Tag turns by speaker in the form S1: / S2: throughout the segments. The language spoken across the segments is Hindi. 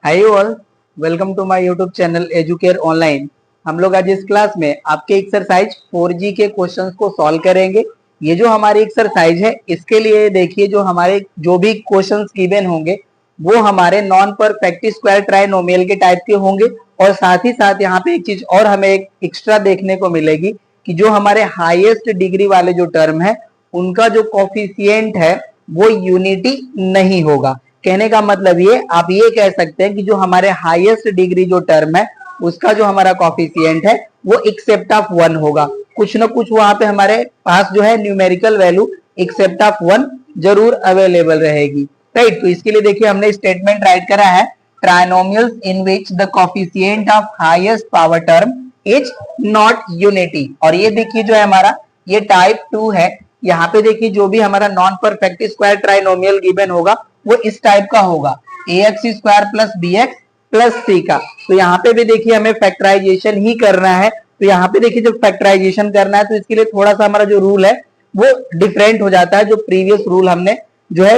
S1: Hi all, welcome to my YouTube channel Educare online. हम लोग आज इस क्लास में आपके एक्सरसाइज 4G के क्वेश्चंस को सॉल्व करेंगे। ये जो हमारी एक्सरसाइज है, इसके लिए देखिए जो हमारे जो भी क्वेश्चंस गिवन होंगे वो हमारे नॉन परफेक्ट स्क्वायर ट्राइनोमियल के टाइप के होंगे। और साथ ही साथ यहाँ पे एक चीज और हमें एक एक्स्ट्रा देखने को मिलेगी कि जो हमारे हाईएस्ट डिग्री वाले जो टर्म है उनका जो कोफिशिएंट है वो यूनिटी नहीं होगा। कहने का मतलब ये आप ये कह सकते हैं कि जो हमारे हाईएस्ट डिग्री जो टर्म है उसका जो हमारा कोफिशिएंट है वो एक्सेप्ट ऑफ 1 होगा। कुछ ना कुछ वहां पे हमारे पास जो है न्यूमेरिकल वैल्यू एक्सेप्ट ऑफ 1 जरूर अवेलेबल रहेगी, राइट। तो इसके लिए देखिए हमने स्टेटमेंट राइट करा है, trinomials in which the coefficient of highest power term is not unity. और ये देखिए जो है हमारा ये टाइप 2 है। यहाँ पे देखिए जो भी हमारा non perfect square trinomial given होगा वो इस टाइप का होगा, ax square plus bx plus c का। तो यहाँ पे भी देखिए हमें फैक्टराइजेशन ही करना है। तो यहाँ पे देखिए जब फैक्टराइजेशन करना है तो इसके लिए थोड़ा सा हमारा जो रूल है वो डिफरेंट हो जाता है। जो प्रीवियस रूल हमने जो है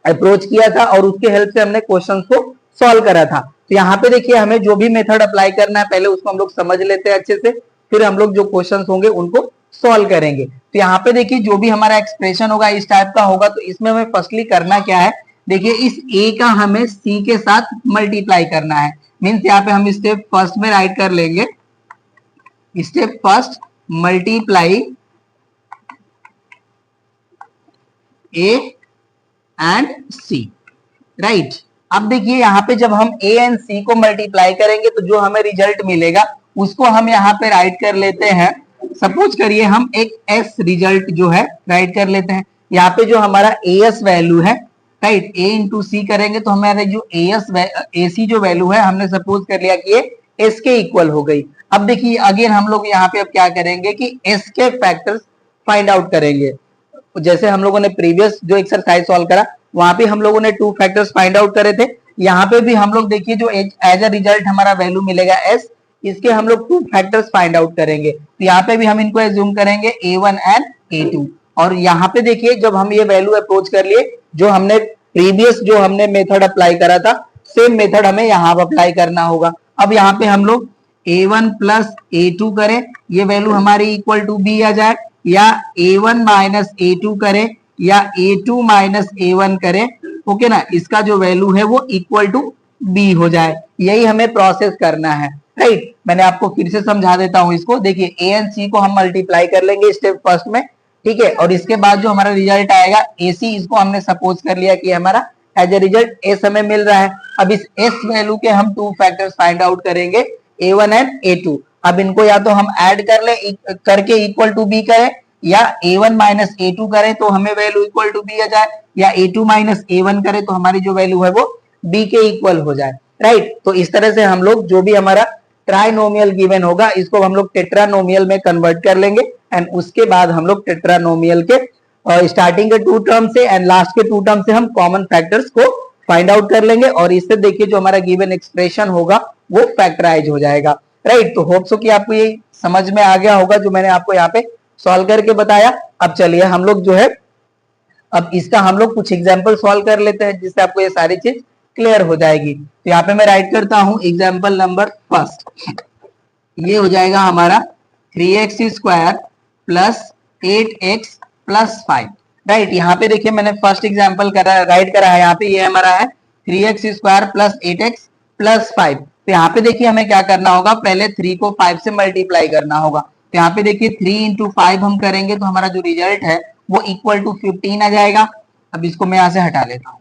S1: अप्रोच किया था और उसके हेल्प से हमने क्वेश्चन को सॉल्व करा था। तो यहाँ पे देखिए हमें जो भी मेथड अप्लाई करना है पहले उसको हम लोग समझ लेते हैं अच्छे से, फिर हम लोग जो क्वेश्चन होंगे उनको सॉल्व करेंगे। तो यहाँ पे देखिए जो भी हमारा एक्सप्रेशन होगा इस टाइप का होगा। तो इसमें हमें फर्स्टली करना क्या है, देखिए इस a का हमें c के साथ मल्टीप्लाई करना है। मीन्स यहाँ पे हम स्टेप फर्स्ट में राइट कर लेंगे, step first multiply a and c, right. अब देखिए यहाँ पे जब हम a एंड c को मल्टीप्लाई करेंगे तो जो हमें रिजल्ट मिलेगा उसको हम यहाँ पे राइट कर लेते हैं। सपोज करिए हम एक s रिजल्ट जो है राइट कर लेते हैं। यहाँ पे जो हमारा as वैल्यू है, राइट, a इंटू सी करेंगे तो हमारा जो ac जो वैल्यू है हमने सपोज कर लिया कि ये s के इक्वल हो गई। अब देखिए अगेन हम लोग यहाँ पे अब क्या करेंगे कि s के फैक्टर्स फाइंड आउट करेंगे। जैसे हम लोगों ने प्रीवियस जो एक्सरसाइज सॉल्व करा वहां पे हम लोगों ने 2 फैक्टर्स फाइंड आउट करे थे। यहाँ पे भी हम लोग देखिए जो एज अ रिजल्ट हमारा वैल्यू मिलेगा s, इसके हम लोग 2 फैक्टर्स फाइंड आउट करेंगे। तो यहाँ पे भी हम इनको एज्यूम करेंगे a1 एंड a2। और यहाँ पे देखिए जब हम ये वैल्यू अप्रोच कर लिए, जो हमने प्रीवियस जो हमने मेथड अप्लाई करा था सेम मेथड हमें यहाँ पर अप्लाई करना होगा। अब यहाँ पे हम लोग a1 प्लस a2 करें, ये वैल्यू हमारी इक्वल टू b आ जाए, या a1 माइनस a2 करें या a2 माइनस a1 करें, ओके ना, इसका जो वैल्यू है वो इक्वल टू b हो जाए। यही हमें प्रोसेस करना है, राइट। मैंने आपको फिर से समझा देता हूं इसको। देखिए a एंड c को हम मल्टीप्लाई कर लेंगे स्टेप फर्स्ट में, ठीक है। और इसके बाद जो हमारा रिजल्ट आएगा ac, इसको हमने सपोज कर लिया कि हमारा एज ए रिजल्ट s हमें मिल रहा है। अब इस s वैल्यू के हम 2 फैक्टर्स फाइंड आउट करेंगे, a1 एंड a2। अब इनको या तो हम ऐड कर ले करके इक्वल टू b करें, या a1 माइनस a2 करें तो हमें वैल्यू इक्वल टू b आ जाए, या a2 माइनस a1 करें तो हमारी जो वैल्यू है वो b के इक्वल हो जाए, राइट। तो इस तरह से हम लोग जो भी हमारा ट्राइनोमियल गिवन होगा इसको हम लोग टेट्रानोमियल में कन्वर्ट कर लेंगे। एंड उसके बाद हम लोग टेट्रानोमियल के स्टार्टिंग के 2 टर्म से एंड लास्ट के 2 टर्म से हम कॉमन फैक्टर्स को फाइंड आउट कर लेंगे। और इससे देखिए जो हमारा गिवन एक्सप्रेशन होगा वो फैक्टराइज हो जाएगा, राइट। तो होप सो कि आपको ये समझ में आ गया होगा जो मैंने आपको यहाँ पे सॉल्व करके बताया। अब चलिए हम लोग जो है अब इसका हम लोग कुछ एग्जाम्पल सॉल्व कर लेते हैं जिससे आपको ये सारी चीज क्लियर हो जाएगी। तो यहाँ पे मैं राइट करता हूं एग्जाम्पल नंबर फर्स्ट। ये हो जाएगा हमारा 3x square plus 8x plus 5, right. यहाँ पे देखिए मैंने फर्स्ट एग्जाम्पल राइट करा है। यहाँ पे ये हमारा है 3x square plus 8x plus 5। तो यहाँ पे देखिए हमें क्या करना होगा, पहले 3 को 5 से मल्टीप्लाई करना होगा। तो यहाँ पे देखिए 3 इंटू 5 हम करेंगे तो हमारा जो रिजल्ट है वो इक्वल टू 15 आ जाएगा। अब इसको मैं यहाँ से हटा लेता हूँ।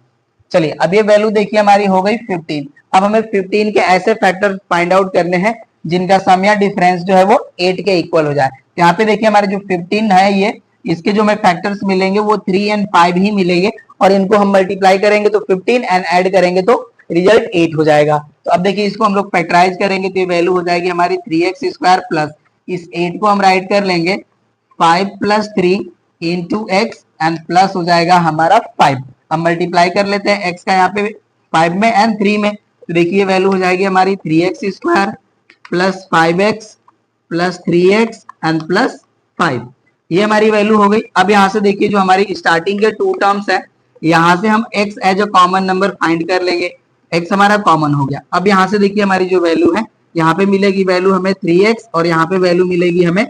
S1: चलिए अब ये वैल्यू देखिए हमारी हो गई 15। अब हमें 15 के ऐसे फैक्टर फाइंड आउट करने हैं जिनका सम या डिफरेंस जो है वो 8 के इक्वल हो जाए। तो यहाँ पे देखिए हमारे जो 15 है ये, इसके जो हमें फैक्टर्स मिलेंगे वो 3 एंड 5 ही मिलेंगे। और इनको हम मल्टीप्लाई करेंगे तो 15 एंड ऐड करेंगे तो रिजल्ट 8 हो जाएगा। तो अब देखिए इसको हम लोग फैक्टराइज करेंगे तो ये वैल्यू हो जाएगी हमारी 3x स्क्वायर प्लस इस 8 को हम राइट कर लेंगे 5 plus 3 into x and plus हो जाएगा हमारा 5। अब मल्टीप्लाई कर लेते हैं x का यहाँ पे 5 में एंड 3 में। तो देखिए वैल्यू हो जाएगी हमारी 3x square plus 5x plus 3x and plus 5। ये हमारी वैल्यू हो गई। अब यहाँ से देखिए जो हमारी स्टार्टिंग के 2 टर्म्स है यहाँ से हम x as a common number find कर लेंगे। x हमारा कॉमन हो गया। अब यहाँ से देखिए हमारी जो वैल्यू है, यहाँ पे मिलेगी वैल्यू हमें 3x और यहाँ पे वैल्यू मिलेगी हमें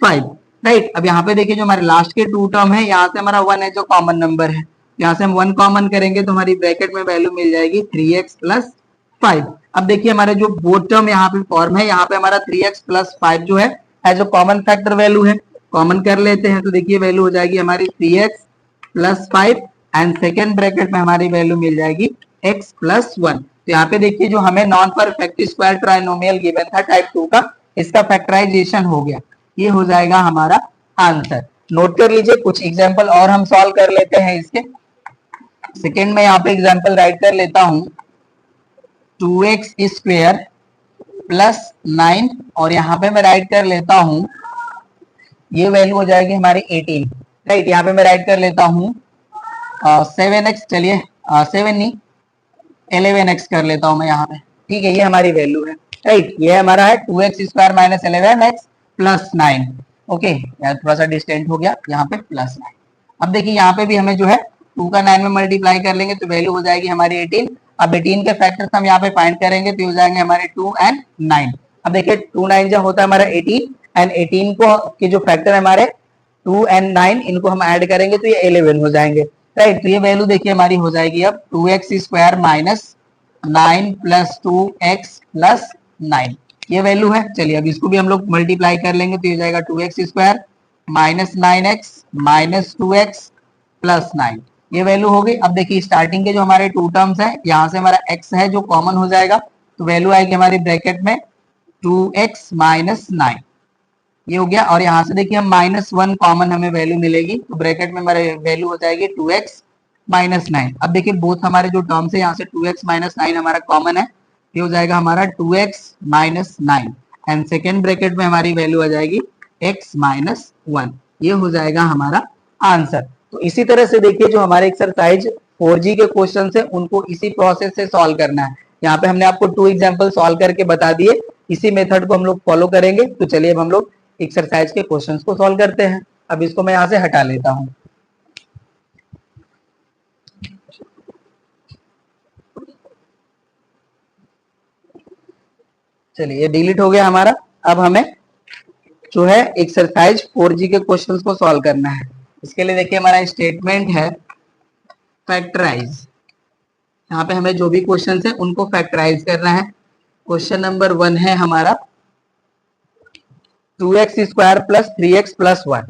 S1: 5, राइट। अब यहाँ पे देखिए जो हमारे लास्ट के टू टर्म है, यहाँ से हमारा 1 है जो कॉमन नंबर है, यहाँ से हम 1 कॉमन करेंगे तो हमारी ब्रैकेट में वैल्यू मिल जाएगी 3x प्लस 5। अब देखिए हमारे जो बोथ टर्म यहाँ पे फॉर्म है, यहाँ पे हमारा 3x प्लस 5 जो है as a common factor value है, कॉमन कर लेते हैं तो देखिए वैल्यू हो जाएगी हमारी 3x plus 5 and second bracket में हमारी वैल्यू मिल जाएगी x प्लस 1। तो यहाँ पे देखिए जो हमें non perfect square trinomial given था टाइप 2 का, इसका फैक्टराइजेशन हो गया, ये हो जाएगा हमारा आंसर। नोट कर लीजिए, कुछ एग्जांपल और हम सॉल्व कर लेते हैं इसके। सेकेंड में यहाँ पे एग्जांपल राइट कर लेता हूं, 2x स्क्वायर प्लस 9 और यहाँ पे मैं राइट कर लेता हूं, ये वैल्यू हो जाएगी हमारी 18, राइट। यहाँ पे मैं राइट कर लेता हूं 7x, चलिए 7 नहीं 11x कर लेता हूं मैं यहाँ पे, ठीक है, ये हमारी वैल्यू है, राइट। ये हमारा है 2x square minus 11x plus 9, okay, थोड़ा सा डिस्टेंट हो गया यहाँ पे प्लस 9। अब देखिए यहाँ पे भी हमें जो है 2 का 9 में मल्टीप्लाई कर लेंगे तो वैल्यू हो जाएगी हमारी 18। अब 18 के फैक्टर्स हम यहाँ पे फाइंड करेंगे तो हो जाएंगे हमारे 2 एंड 9। अब देखिए 2 9 जो होता है हमारा 18 एंड 18 को के जो फैक्टर है हमारे 2 एंड 9, इनको हम ऐड करेंगे तो ये 11 हो जाएंगे, राइट। तो ये वैल्यू देखिए हमारी हो जाएगी अब 2x square minus 9 plus 2x plus 9, ये वैल्यू है। चलिए अब इसको भी हम लोग मल्टीप्लाई कर लेंगे तो ये जाएगा 2x square minus 9x minus 2x plus 9, ये वैल्यू हो गई। अब देखिए स्टार्टिंग के जो हमारे टू टर्म्स है, यहाँ से हमारा x है जो कॉमन हो जाएगा तो वैल्यू आएगी हमारी ब्रैकेट में 2x माइनस 9, ये हो गया। और यहाँ से देखिए हम -1 कॉमन हमें वैल्यू मिलेगी तो ब्रैकेट में हमारे वैल्यू हो जाएगी 2x माइनस 9। अब देखिए बोथ हमारे जो टर्म्स है, यहाँ से 2x माइनस 9 हमारा कॉमन है, ये हो जाएगा हमारा 2x minus 9 and second bracket में हमारी वैल्यू आ जाएगी x माइनस 1, ये हो जाएगा हमारा आंसर। तो इसी तरह से देखिए जो हमारे एक्सरसाइज 4G के क्वेश्चन है उनको इसी प्रोसेस से सॉल्व करना है। यहाँ पे हमने आपको 2 एग्जाम्पल सॉल्व करके बता दिए, इसी मेथड को हम लोग फॉलो करेंगे। तो चलिए अब हम लोग एक्सरसाइज के क्वेश्चंस को सॉल्व करते हैं। अब इसको मैं यहां से हटा लेता हूं, चलिए ये डिलीट हो गया हमारा। अब हमें जो है एक्सरसाइज 4G के क्वेश्चंस को सॉल्व करना है। इसके लिए देखिए हमारा स्टेटमेंट है फैक्टराइज, यहाँ पे हमें जो भी क्वेश्चंस है उनको फैक्टराइज करना है। क्वेश्चन नंबर 1 है हमारा 2x square plus 3x plus 1,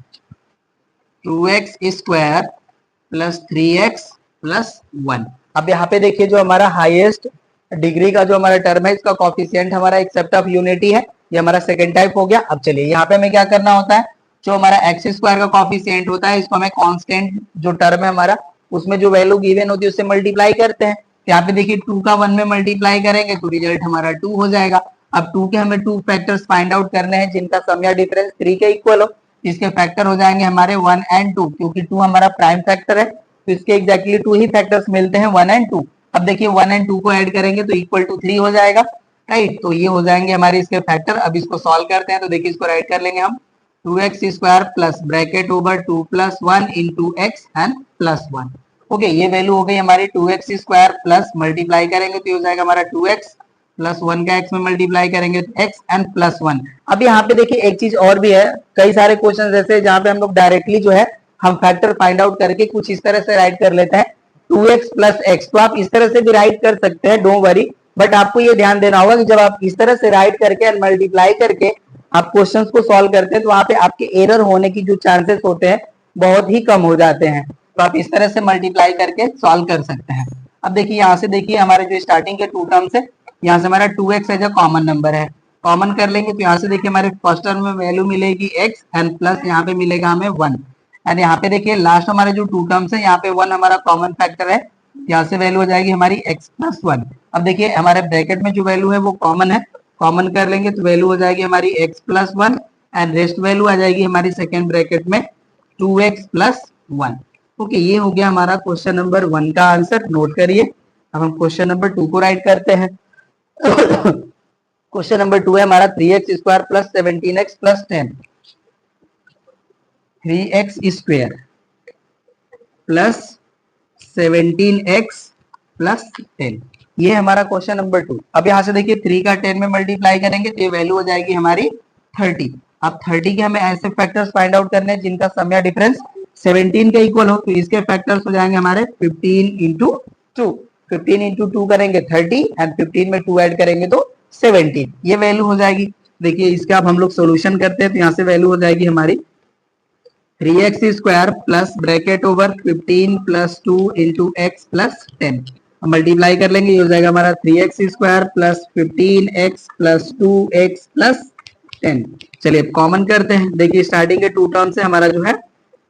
S1: 2x square plus 3x plus 1। अब यहाँ पे देखिए जो हमारा हाईएस्ट डिग्री का जो हमारा टर्म है, इसका कॉफिशिएंट हमारा एक्सेप्ट ऑफ यूनिटी है, ये हमारा सेकंड टाइप हो गया। अब चलिए यहाँ पे हमें क्या करना होता है, जो हमारा एक्स स्क्वायर का कॉफिशिएंट होता है, इसको हमें कांस्टेंट जो टर्म है हमारा, उसमें जो वैल्यू गिवन होती है उससे मल्टीप्लाई करते हैं। यहाँ पे देखिए 2 का 1 में मल्टीप्लाई करेंगे तो रिजल्ट हमारा 2 हो जाएगा। अब 2 के हमें 2 फैक्टर्स फाइंड आउट करने हैं जिनका सम या डिफरेंस 3 के इक्वल हो, इसके फैक्टर हो जाएंगे हमारे 1 एंड 2, क्योंकि 2 हमारा प्राइम फैक्टर है तो इसके एग्जैक्टली 2 ही फैक्टर्स मिलते हैं 1 एंड 2। अब देखिए 1 एंड 2 को ऐड करेंगे तो इक्वल टू 3 हो जाएगा, राइट। तो ये हो जाएंगे हमारे इसके फैक्टर। अब इसको सॉल्व करते हैं तो देखिए इसको राइट कर लेंगे हम 2x square plus bracket over 2 plus 1 into x and plus 1, okay. ये वैल्यू हो गई हमारी 2x स्क्वायर प्लस मल्टीप्लाई करेंगे तो ये हो जाएगा हमारा 2x प्लस 1 का x में मल्टीप्लाई करेंगे तो x एंड प्लस 1। अब यहाँ पे देखिए एक चीज और भी है, कई सारे क्वेश्चन ऐसे जहाँ पे हम लोग डायरेक्टली जो है हम फैक्टर फाइंड आउट करके कुछ इस तरह से राइट कर लेते हैं 2x प्लस x, तो आप इस तरह से भी राइट कर सकते हैं, डोंट वरी। बट आपको ये ध्यान देना होगा कि जब आप इस तरह से राइट करके एंड मल्टीप्लाई करके आप क्वेश्चंस को सॉल्व करते हैं तो वहां पे आपके एरर होने की जो चांसेस होते हैं बहुत ही कम हो जाते हैं। तो आप इस तरह से मल्टीप्लाई करके सॉल्व कर सकते हैं। अब देखिए यहाँ से देखिए हमारे जो स्टार्टिंग के टू टर्म्स है, यहाँ से हमारा 2x है जो कॉमन नंबर है, कॉमन कर लेंगे तो यहाँ से देखिए हमारे फर्स्ट टर्म में वैल्यू मिलेगी x एंड प्लस यहाँ पे मिलेगा हमें 1 एंड यहाँ पे देखिए लास्ट हमारे जो टू टर्म्स है, यहाँ पे 1 हमारा कॉमन फैक्टर है, यहाँ से वैल्यू हो जाएगी हमारी x प्लस 1। अब देखिए हमारे ब्रैकेट में जो वैल्यू है वो कॉमन है, कॉमन कर लेंगे तो वैल्यू हो जाएगी हमारी x plus 1 and rest value आ जाएगी हमारी सेकेंड ब्रैकेट में 2x प्लस 1, ओके। ये हो गया हमारा क्वेश्चन नंबर 1 का आंसर, नोट करिए। अब हम क्वेश्चन नंबर 2 को राइट करते हैं। क्वेश्चन नंबर 2 है हमारा 3x square plus 17x plus 10, 3x square plus 17x plus 10, ये हमारा क्वेश्चन नंबर 2। अब यहाँ से देखिए 3 का 10 में मल्टीप्लाई करेंगे तो ये वैल्यू हो जाएगी हमारी 30। अब 30 के हमें ऐसे फैक्टर्स फाइंड आउट करने हैं जिनका सम या डिफरेंस 17 के इक्वल हो, तो इसके फैक्टर्स हो जाएंगे हमारे 15 इंटू 2। 15 इंटू 2 करेंगे 30 एंड 15 में 2 ऐड करेंगे तो 17, ये वैल्यू हो जाएगी। देखिए इसका अब हम लोग सोल्यूशन करते हैं तो यहाँ से वैल्यू हो जाएगी हमारी 3x square plus bracket over 15 plus 2 into x plus 10। Multiply कर लेंगे, ये हो जाएगा हमारा 3x square plus 15x plus 2x plus 10। चलिए कॉमन करते हैं। देखिए स्टार्टिंग के टू टर्म से हमारा जो है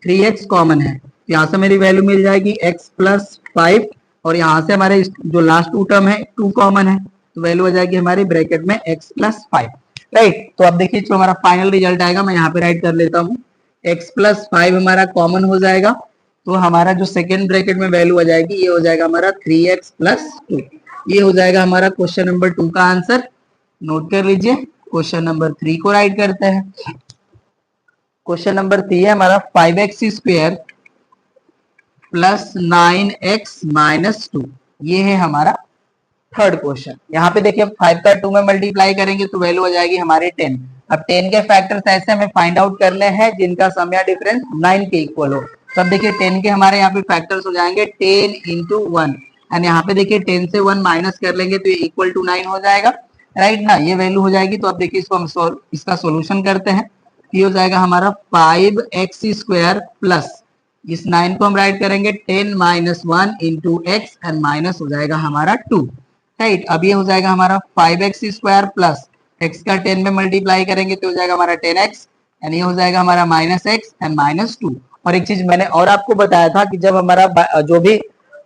S1: 3x कॉमन है, यहाँ से मेरी वैल्यू मिल जाएगी x प्लस 5, और यहाँ से हमारे जो लास्ट टू टर्म है 2 कॉमन है, तो वैल्यू हो जाएगी हमारी ब्रैकेट में x प्लस 5। राइट, तो अब देखिए जो हमारा फाइनल रिजल्ट आएगा मैं यहाँ पे राइट कर लेता हूँ, x प्लस 5 हमारा कॉमन हो जाएगा, तो हमारा जो सेकेंड ब्रैकेट में वैल्यू आ जाएगी ये हो जाएगा हमारा 3x प्लस 2। ये हो जाएगा हमारा क्वेश्चन नंबर 2 का आंसर। नोट कर लीजिए। क्वेश्चन नंबर 3 को राइट करते हैं। क्वेश्चन नंबर 3 है हमारा 5x square plus 9x minus 2। ये है हमारा थर्ड क्वेश्चन। यहाँ पे देखिए 5 का 2 में मल्टीप्लाई करेंगे तो वैल्यू हो जाएगी हमारे 10। अब 10 के फैक्टर्स ऐसे हमें फाइंड आउट करने हैं जिनका सम या डिफरेंस 9 के इक्वल हो। तो अब देखिए 10 के हमारे यहाँ पे फैक्टर्स हो जाएंगे 10 इंटू 1, एंड यहाँ पे देखिए 10 से 1 माइनस कर लेंगे तो ये इक्वल टू 9 हो जाएगा। राइट ना, ये वैल्यू हो जाएगी। तो अब देखिए इसको हम इसका सोल्यूशन करते हैं। ये हो जाएगा हमारा 5x स्क्वायर प्लस, इस 9 को हम राइट करेंगे 10 minus 1 into x, and minus हो जाएगा हमारा 2। राइट, अब ये हो जाएगा हमारा 5x स्क्वायर प्लस x का 10 में मल्टीप्लाई करेंगे तो हो जाएगा हमारा 10x, एंड ये हो जाएगा हमारा माइनस x एंड माइनस 2। और एक चीज मैंने और आपको बताया था कि जब हमारा जो भी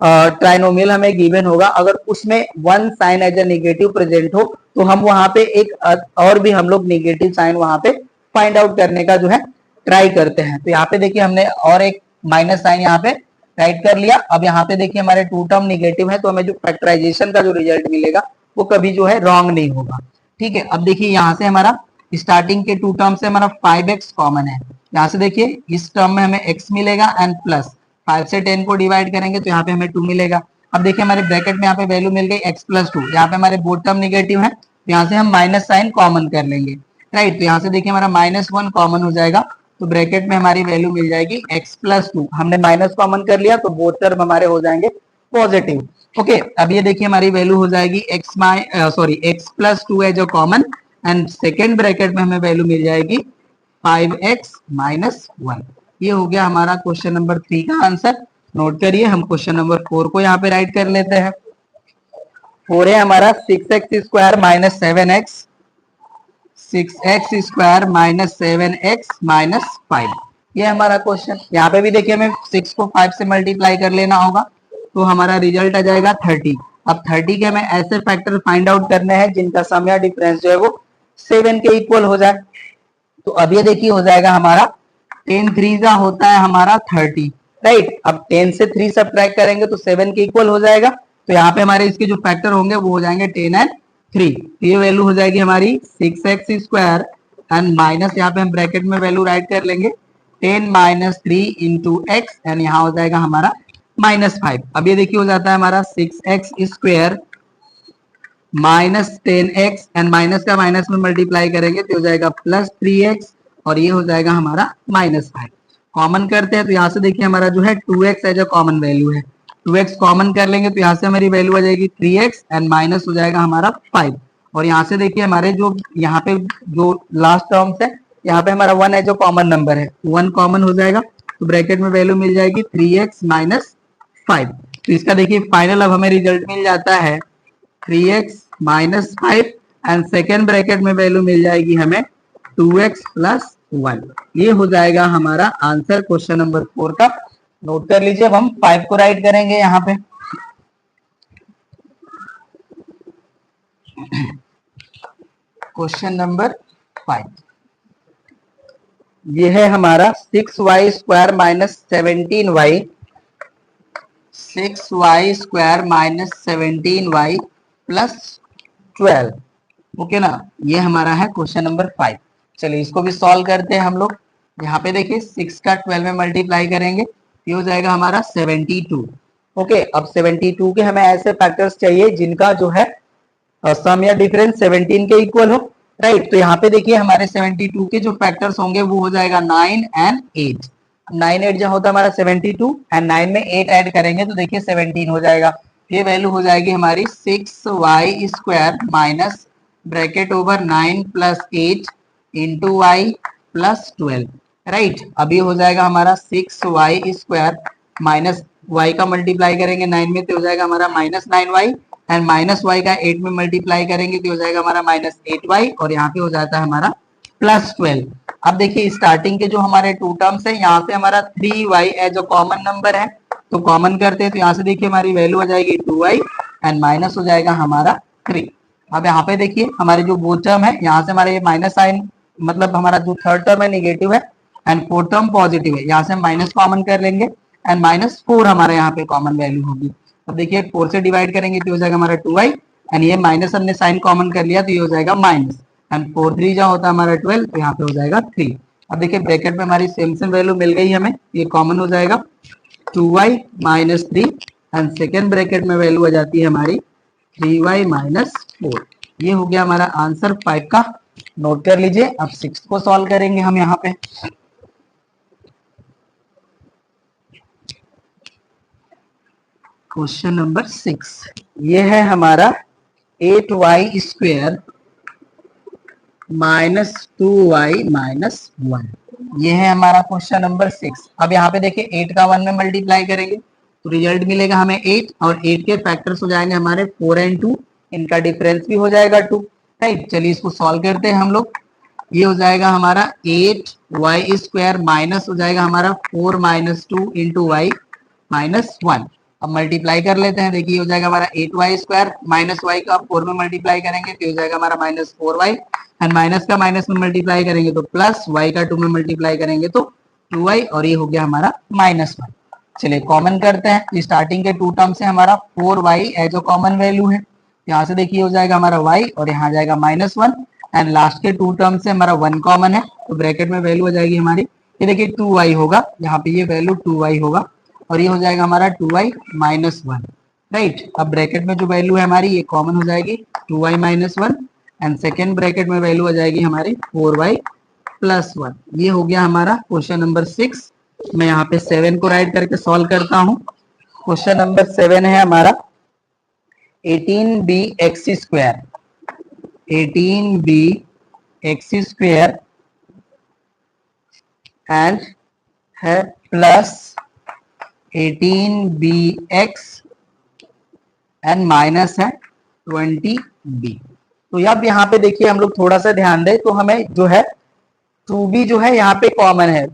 S1: ट्राइनोमियल हमें गिवन होगा, अगर उसमें one sign as a negative present हो तो हम वहां पे एक और भी हम लोग नेगेटिव साइन वहां पे फाइंड आउट करने का जो है ट्राई करते हैं। तो यहाँ पे देखिए हमने और एक माइनस साइन यहाँ पे राइट कर लिया। अब यहाँ पे देखिए हमारे टू टर्म निगेटिव है, तो हमें जो फैक्टराइजेशन का जो रिजल्ट मिलेगा वो कभी जो है रॉन्ग नहीं होगा। ठीक है, अब देखिए यहाँ से हमारा स्टार्टिंग के टू टर्म से हमारा 5x कॉमन है। यहाँ से देखिए इस टर्म में हमें x मिलेगा एंड प्लस 5 से 10 को डिवाइड करेंगे तो यहाँ पे हमें 2 मिलेगा। अब देखिए हमारे ब्रैकेट में यहाँ पे वैल्यू मिल गई x प्लस 2, यहाँ पे हमारे बोथ टर्म निगेटिव है, तो यहाँ से हम माइनस साइन कॉमन कर लेंगे। राइट, तो यहाँ से देखिए हमारा -1 कॉमन हो जाएगा, तो ब्रैकेट में हमारी वैल्यू मिल जाएगी x प्लस 2। हमने माइनस कॉमन कर लिया तो बोथ टर्म हमारे हो जाएंगे पॉजिटिव। ओके, अब ये देखिए हमारी वैल्यू हो जाएगी x प्लस 2 है जो कॉमन, एंड सेकेंड ब्रैकेट में हमें वैल्यू मिल जाएगी 5x माइनस 1। ये हो गया हमारा क्वेश्चन नंबर 3 का आंसर। नोट करिए, हम क्वेश्चन नंबर 4 को यहाँ पे राइट कर लेते हैं। 4 है हमारा 6x square minus 7x, 6x square minus 7x minus 5। ये हमारा क्वेश्चन। यहाँ पे भी देखिए हमें 6 को 5 से मल्टीप्लाई कर लेना होगा, तो हमारा रिजल्ट आ जाएगा 30। अब 30 के हमें ऐसे फैक्टर फाइंड आउट करने हैं जिनका सम या डिफरेंस जो है वो 7 के इक्वल हो जाए। तो अब ये देखिए हो जाएगा हमारा 10 3 का होता है हमारा 30। राइट, अब 10 से 3 सब्ट्रैक्ट करेंगे तो 7 के इक्वल हो जाएगा। तो यहाँ पे हमारे इसके जो फैक्टर होंगे वो हो जाएंगे 10 एंड 3। ये वैल्यू हो जाएगी हमारी 6x स्क्वायर एंड माइनस, यहाँ पे हम ब्रैकेट में वैल्यू राइट कर लेंगे 10 माइनस 3 इंटू एक्स, एंड यहाँ हो जाएगा हमारा -5। अब ये देखिए हो जाता है हमारा 6x square minus 10x, and minus का माइनस में मल्टीप्लाई करेंगे तो हो जाएगा प्लस 3x, और ये हो जाएगा हमारा -5। कॉमन करते हैं तो यहाँ से देखिए हमारा जो है 2x है जो कॉमन वैल्यू है, 2x कॉमन कर लेंगे तो यहाँ से हमारी वैल्यू आ जाएगी 3x, एंड माइनस हो जाएगा हमारा 5। और यहाँ से देखिए हमारे जो यहाँ पे जो लास्ट टर्म्स है, यहाँ पे हमारा 1 है जो कॉमन नंबर है, 1 कॉमन हो जाएगा, तो ब्रैकेट में वैल्यू मिल जाएगी 3x माइनस 5। तो इसका देखिए फाइनल अब हमें रिजल्ट मिल जाता है 3x minus 5, and second bracket में वैल्यू मिल जाएगी हमें 2x प्लस 1। ये हो जाएगा हमारा आंसर क्वेश्चन नंबर 4 का। नोट कर लीजिए। अब हम 5 को राइट करेंगे यहाँ पे। क्वेश्चन नंबर 5 ये है हमारा 6y square minus 17y, 6y square minus 17y plus 12। Okay ना, ये हमारा है क्वेश्चन नंबर 5। चलिए इसको भी सॉल्व करते हैं हम लोग। यहाँ पे देखिए 6 का 12 में मल्टीप्लाई करेंगे, ये हो जाएगा हमारा 72, ओके, अब 72 के हमें ऐसे फैक्टर्स चाहिए जिनका जो है सम या डिफरेंस 17 के इक्वल हो, राइट। तो यहाँ पे देखिए हमारे 72 के जो फैक्टर्स होंगे वो हो जाएगा 9 एंड 8। 9 8 जहाँ होता है हमारा 72 एंड 9 में 8 ऐड करेंगे तो देखिए 17 हो जाएगा। ये वैल्यू हो जाएगी हमारी 6y square minus bracket over 9 plus 8 into y plus 12, right. अब ये हो जाएगा हमारा 6y स्क्वायर माइनस y का मल्टीप्लाई करेंगे 9 में तो हो जाएगा हमारा minus 9y and minus Y का 8 में मल्टीप्लाई करेंगे तो हो जाएगा हमारा माइनस 8y और यहाँ पे हो जाता है हमारा प्लस 12। अब देखिए स्टार्टिंग के जो हमारे टू टर्म्स है यहाँ से हमारा 3y as a common number है तो कॉमन करते हैं तो यहाँ से देखिए हमारी वैल्यू हो जाएगी 2y एंड माइनस हो जाएगा हमारा 3। अब यहाँ पे देखिए हमारे जो वो टर्म है यहाँ से हमारे ये माइनस साइन मतलब हमारा जो थर्ड टर्म है निगेटिव है एंड फोर्थ टर्म पॉजिटिव है, यहाँ से हम माइनस कॉमन कर लेंगे एंड -4 हमारे यहाँ पे कॉमन वैल्यू होगी। अब देखिए 4 से डिवाइड करेंगे तो हो जाएगा हमारा 2y एंड ये माइनस हमने साइन कॉमन कर लिया तो ये हो जाएगा माइनस एंड 4 3 जहाँ होता है हमारा 12 तो यहाँ पे हो जाएगा 3। अब देखिए ब्रैकेट में हमारी सेम सेम वैल्यू मिल गई हमें, ये कॉमन हो जाएगा 2y minus 3 and second bracket में वैल्यू आ जाती है हमारी 3y माइनस 4। ये हो गया हमारा आंसर 5 का, नोट कर लीजिए। अब 6 को सॉल्व करेंगे हम यहाँ पे। क्वेश्चन नंबर 6 ये है हमारा 8y square minus 2y minus 1, ये है हमारा क्वेश्चन नंबर 6। अब यहाँ पे देखिए 8 का 1 में मल्टीप्लाई करेंगे तो रिजल्ट मिलेगा हमें 8 और 8 के फैक्टर्स हो जाएंगे हमारे 4 एंड 2, इनका डिफरेंस भी हो जाएगा 2, राइट। चलिए इसको सॉल्व करते हैं हम लोग। ये हो जाएगा हमारा 8y स्क्वायर माइनस हो जाएगा हमारा 4 माइनस 2 इंटू वाई माइनस 1। अब मल्टीप्लाई कर लेते हैं, देखिए हो जाएगा हमारा 8y स्क्वायर माइनस y का 4 में मल्टीप्लाई करेंगे तो हो जाएगा हमारा माइनस 4y एंड माइनस का माइनस में मल्टीप्लाई करेंगे तो प्लस y का 2 में मल्टीप्लाई करेंगे तो 2y और ये हो गया हमारा -1। चलिए कॉमन करते हैं, स्टार्टिंग के टू टर्म से हमारा 4y as a common value है, यहाँ से देखिए हो जाएगा हमारा y और यहाँ आ जाएगा -1 एंड लास्ट के टू टर्म से हमारा 1 कॉमन है तो ब्रैकेट में वैल्यू हो जाएगी हमारी, ये देखिए 2y होगा, यहाँ पे ये वैल्यू 2y होगा और ये हो जाएगा हमारा 2y माइनस 1, राइट। अब ब्रैकेट में जो वैल्यू है हमारी ये कॉमन हो जाएगी 2y minus 1 and second bracket में वैल्यू हो जाएगी हमारी 4y प्लस 1। ये हो गया हमारा क्वेश्चन नंबर 6। मैं यहाँ पे 7 को राइट करके सॉल्व करता हूँ। क्वेश्चन नंबर 7 है हमारा 18b x square, 18b x square and है प्लस 18bx एंड माइनस है 20b। तो अब यहाँ पे देखिए हम लोग थोड़ा सा ध्यान दें तो हमें जो है 2b जो है यहाँ पे कॉमन है,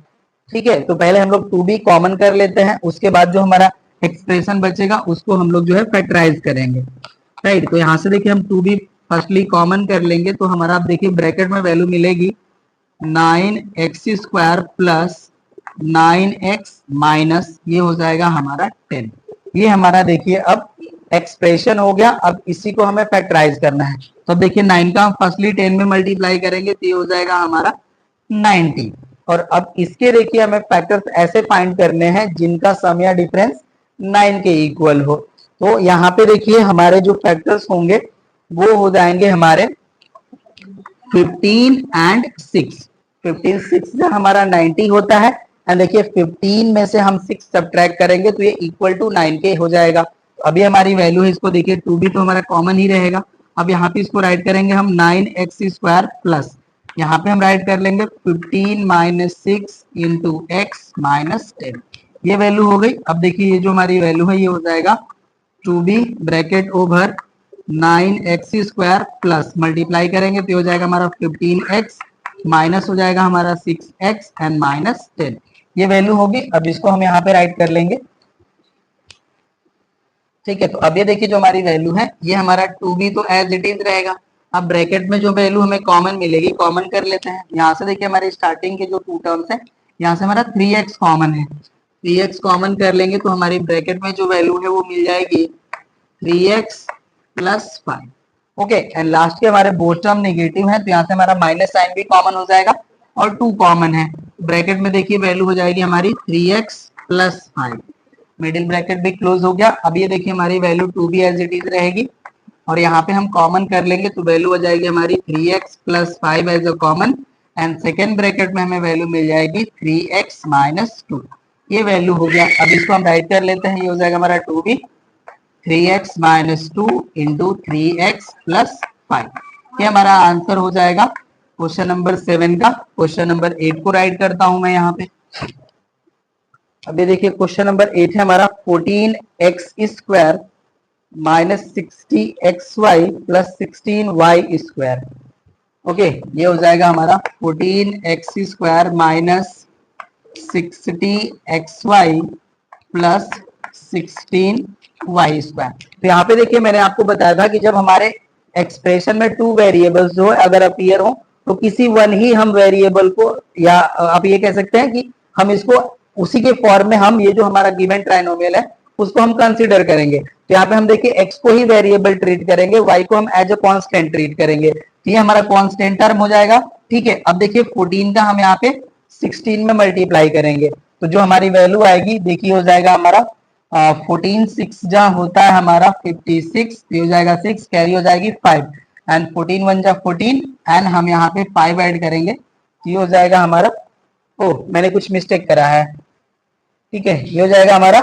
S1: ठीक है। तो पहले हम लोग 2b कॉमन कर लेते हैं, उसके बाद जो हमारा एक्सप्रेशन बचेगा उसको हम लोग जो है फैक्टराइज करेंगे, राइट। तो यहाँ से देखिए हम 2b फर्स्टली कॉमन कर लेंगे तो हमारा आप देखिए ब्रैकेट में वैल्यू मिलेगी 9x square plus 9x minus ये हो जाएगा हमारा 10। ये हमारा देखिए अब एक्सप्रेशन हो गया। अब इसी को हमें फैक्टराइज करना है तो अब देखिए 9 का हम फर्स्टली 10 में मल्टीप्लाई करेंगे तो ये हो जाएगा हमारा 90 और अब इसके देखिए हमें फैक्टर्स ऐसे फाइंड करने हैं जिनका सम या डिफरेंस 9 के इक्वल हो। तो यहाँ पे देखिए हमारे जो फैक्टर्स होंगे वो हो जाएंगे हमारे 15 एंड 6। 15 6 जो हमारा 90 होता है एंड देखिए 15 में से हम 6 सब्ट्रैक्ट करेंगे तो ये इक्वल टू 9 के हो जाएगा। अभी हमारी वैल्यू है, इसको देखिए 2 भी तो हमारा कॉमन ही रहेगा। अब यहाँ पे इसको राइट करेंगे हम 9x स्क्वायर प्लस यहाँ पे हम राइट कर लेंगे 15 माइनस 6 इंटू एक्स माइनस 10, ये वैल्यू हो गई। अब देखिए ये जो हमारी वैल्यू है ये हो जाएगा 2b bracket over 9x square plus multiply करेंगे तो हो जाएगा हमारा 15x माइनस हो जाएगा हमारा 6x एंड माइनस 10, ये वैल्यू होगी। अब इसको हम यहाँ पे राइट कर लेंगे, ठीक है। तो अब ये देखिए जो हमारी वैल्यू है ये हमारा 2b तो एज इट इज रहेगा। अब ब्रैकेट में जो वैल्यू हमें कॉमन मिलेगी कॉमन कर लेते हैं। यहाँ से देखिए हमारे स्टार्टिंग के जो टू टर्म्स है यहाँ से हमारा 3x कॉमन है, 3x कॉमन कर लेंगे तो हमारी ब्रैकेट में जो वैल्यू है वो मिल जाएगी 3x plus 5, okay. And last के हमारे बोथ टर्म नेगेटिव है तो यहाँ से हमारा माइनस साइन भी कॉमन हो जाएगा और 2 कॉमन है। ब्रैकेट में देखिए वैल्यू हो जाएगी हमारी 3x प्लस 5 मिडिल ब्रैकेट भी क्लोज हो गया। अब ये देखिए हमारी वैल्यू 2 भी एज इट इज रहेगी और यहाँ पे हम कॉमन कर लेंगे तो वैल्यू हो जाएगी हमारी 3x plus 5 as a common and second bracket में हमें वैल्यू मिल जाएगी 3x माइनस 2। ये वैल्यू हो गया। अब इसको हम राइट कर लेते हैं, ये हो जाएगा हमारा 2b 3x minus 2 into 3x plus 5। ये हमारा आंसर हो जाएगा क्वेश्चन नंबर 7 का। क्वेश्चन नंबर 8 को राइट करता हूं मैं यहाँ पे। अभी देखिए क्वेश्चन नंबर 8 है हमारा 14x square minus 60xy plus 16y square. Okay, ये हो जाएगा हमारा 14x square minus 60xy plus 16y square. तो यहाँ पे देखिए मैंने आपको बताया था कि जब हमारे एक्सप्रेशन में टू वेरिएबल्स जो है अगर अपीयर हो तो किसी वन ही हम वेरिएबल को, या आप ये कह सकते हैं कि हम इसको उसी के फॉर्म में हम ये जो हमारा गिवन ट्राइनोमियल है उसको हम कंसीडर करेंगे। तो यहाँ पे हम देखिए x को ही वेरिएबल ट्रीट करेंगे, y को हम एज अ कांस्टेंट ट्रीट करेंगे। तो ये हमारा कांस्टेंट टर्म हो जाएगा। ठीक है, अब देखिए 14 का हम यहाँ पे 16 में मल्टीप्लाई करेंगे तो जो हमारी वैल्यू आएगी देखिए हो जाएगा हमारा 14 6 जहाँ होता है हमारा 56, ये हो जाएगा 6, कैरी हो जाएगी 5 एंड 14 1 जा 14 एंड हम यहाँ पे 5 ऐड करेंगे, ये हो जाएगा हमारा, ओ मैंने कुछ मिस्टेक करा है। ठीक है, ये हो जाएगा हमारा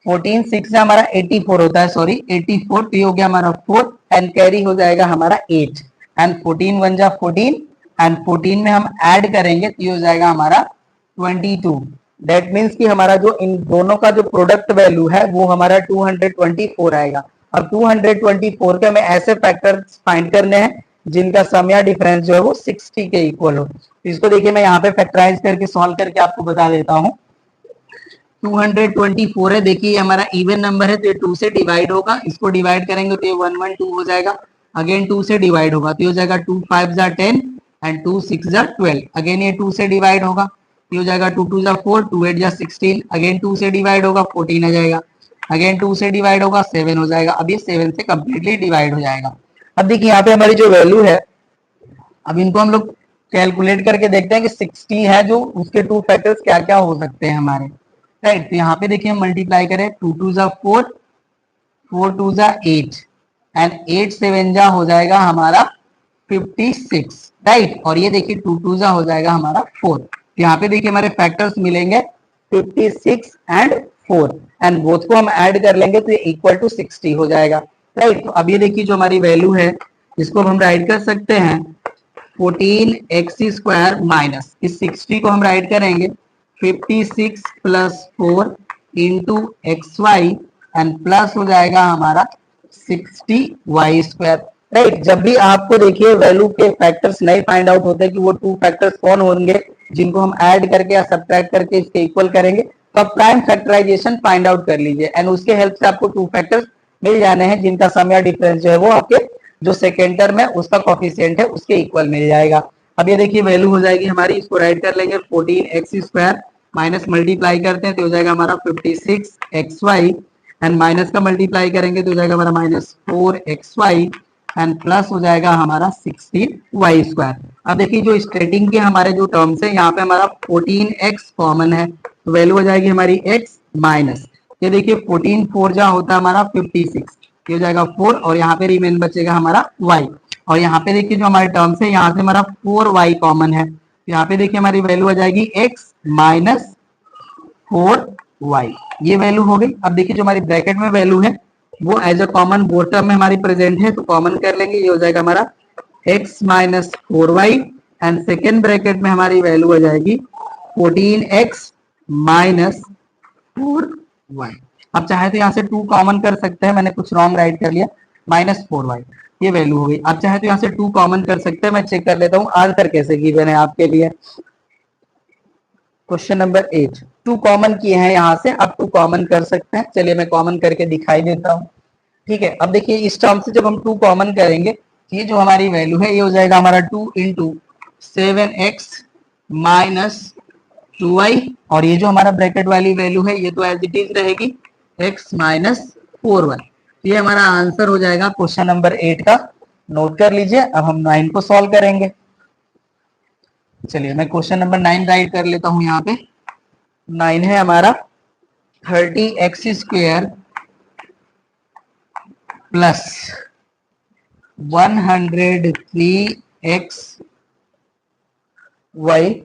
S1: 14 6 से हमारा 84 होता है, सॉरी 84, तो ये हो गया हमारा 4 एंड कैरी हो जाएगा हमारा 8 एंड 14 1 जा 14 एंड 14 में हम ऐड करेंगे तो ये हो जाएगा हमारा 22। दैट मीन्स कि हमारा जो इन दोनों का जो प्रोडक्ट वैल्यू है वो हमारा 224 आएगा। अब 224 के हमें ऐसे फैक्टर्स फाइंड करने हैं जिनका सम या डिफरेंस जो है वो 60 के इक्वल हो। तो इसको देखिए मैं यहाँ पे फैक्टराइज करके सॉल्व करके आपको बता देता हूँ। 224 है, देखिए हमारा इवन नंबर है तो ये 2 से डिवाइड होगा, इसको डिवाइड करेंगे तो ये 112 हो जाएगा, अगेन 2 से डिवाइड होगा तो ये हो जाएगा 2 5 जा 10 एंड 2 6 जा 12, अगेन ये 2 से डिवाइड होगा, ये हो जाएगा 2 2 जा 4, 2 8 जा 16, अगेन 2 से डिवाइड होगा 14 आ जाएगा, अगेन 2 से डिवाइड होगा 7 हो जाएगा। अब ये 7 से कंप्लीटली डिवाइड हो जाएगा। अब देखिए यहाँ पे हमारी जो वैल्यू है, अब इनको हम लोग कैलकुलेट करके देखते हैं कि 60 है जो उसके टू फैक्टर्स क्या क्या हो सकते हैं हमारे, राइट। तो यहाँ पे देखिए हम मल्टीप्लाई करें 2 2 जा 4, 4 2 जा 8 एंड 8 7 जा हो जाएगा हमारा 56, राइट। और ये देखिए 2 2 जा हो जाएगा हमारा 4। यहाँ पे देखिए हमारे फैक्टर्स मिलेंगे 56 एंड 4 एंड बोथ को हम ऐड कर लेंगे तो ये इक्वल टू 60 हो जाएगा, राइट। तो अब ये देखिए जो हमारी वैल्यू है इसको हम राइट कर सकते हैं 14x स्क्वायर माइनस इस 60 को हम राइट करेंगे 56 plus 4 into x y and plus हो जाएगा हमारा 60y स्क्वायर, राइट। जब भी आपको देखिए वैल्यू के फैक्टर्स नहीं फाइंड आउट होते कि वो टू फैक्टर्स कौन होंगे जिनको हम ऐड करके या सब्ट्रैक्ट करके इसके इक्वल करेंगे, तो आप प्राइम फैक्टराइजेशन फाइंड आउट कर लीजिए एंड उसके हेल्प से आपको टू फैक्टर्स मिल जाने हैं जिनका सम या डिफरेंस जो है वो आपके जो सेकेंड टर्म है उसका कोफिशिएंट है उसके इक्वल मिल जाएगा। अब ये देखिए वैल्यू हो जाएगी हमारी, इसको राइट कर लेंगे 14x स्क्वायर माइनस मल्टीप्लाई करते हैं तो हो जाएगा हमारा 56xy एंड माइनस का मल्टीप्लाई करेंगे तो हो जाएगा हमारा माइनस 4xy एंड प्लस हो जाएगा हमारा 16y स्क्वायर। अब देखिए जो स्ट्रेटिंग के हमारे जो टर्म्स है यहाँ पे हमारा 14x कॉमन है तो वैल्यू हो जाएगी हमारी x माइनस, ये देखिए 14 4 जा होता है हमारा 56, ये हो जाएगा 4 और यहाँ पे रिमेन बचेगा हमारा y और यहाँ पे देखिए जो हमारे टर्म्स है यहाँ से हमारा 4y कॉमन है, यहाँ पे देखिए हमारी वैल्यू आ जाएगी x माइनस 4y, ये वैल्यू हो गई। अब देखिए जो हमारी ब्रैकेट में वैल्यू है वो as a common both term में हमारी प्रेजेंट है तो कॉमन कर लेंगे, ये हो जाएगा हमारा x minus 4y and second bracket में हमारी वैल्यू आ जाएगी 14x माइनस 4y। अब चाहे तो यहाँ से 2 कॉमन कर सकते हैं, मैंने कुछ रॉन्ग राइट कर लिया, माइनस 4y ये वैल्यू हो गई। अब चाहे तो यहाँ से 2 कॉमन कर सकते हैं, मैं चेक कर लेता हूँ आंसर कैसे गिवन है आपके लिए। क्वेश्चन नंबर 8 2 कॉमन किए हैं यहाँ से, अब 2 कॉमन कर सकते हैं, चलिए मैं कॉमन करके दिखाई देता हूँ। ठीक है, अब देखिए इस टर्म से जब हम 2 कॉमन करेंगे ये जो हमारी वैल्यू है ये हो जाएगा हमारा 2 इंटू 7x माइनस 2y और ये जो हमारा ब्रैकेट वाली वैल्यू है ये तो एज इट इज रहेगी x माइनस 4y। ये हमारा आंसर हो जाएगा क्वेश्चन नंबर 8 का, नोट कर लीजिए। अब हम 9 को सॉल्व करेंगे। चलिए मैं क्वेश्चन नंबर 9 राइट कर लेता हूं यहाँ पे। 9 है हमारा 30x² plus 103xy